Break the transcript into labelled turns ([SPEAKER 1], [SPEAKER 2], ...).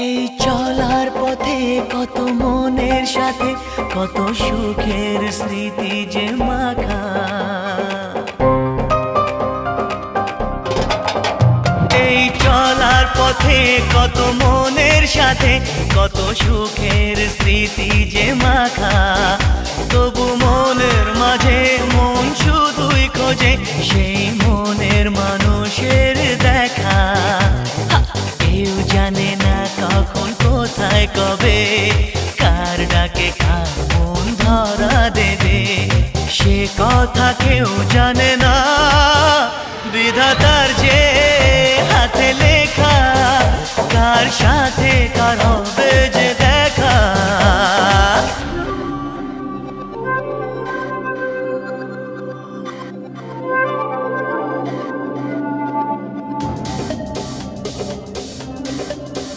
[SPEAKER 1] এই চলার পথে কত মনের সাথে কত সুখের স্মৃতি যে মাখা। এই চলার পথে কত মনের সাথে কত সুখের স্মৃতি যে মাখা। তবু মনের মাঝে মন শুধুই খোঁজে সেই মনের মানুষের দেখা। কেউ জানে না কখন কোথায় কবে কার ডাকে কার মন ধরা দেবে, সে কথা কেউ জানে না। বিধাতার যে হাতে লেখা কার সাথে কার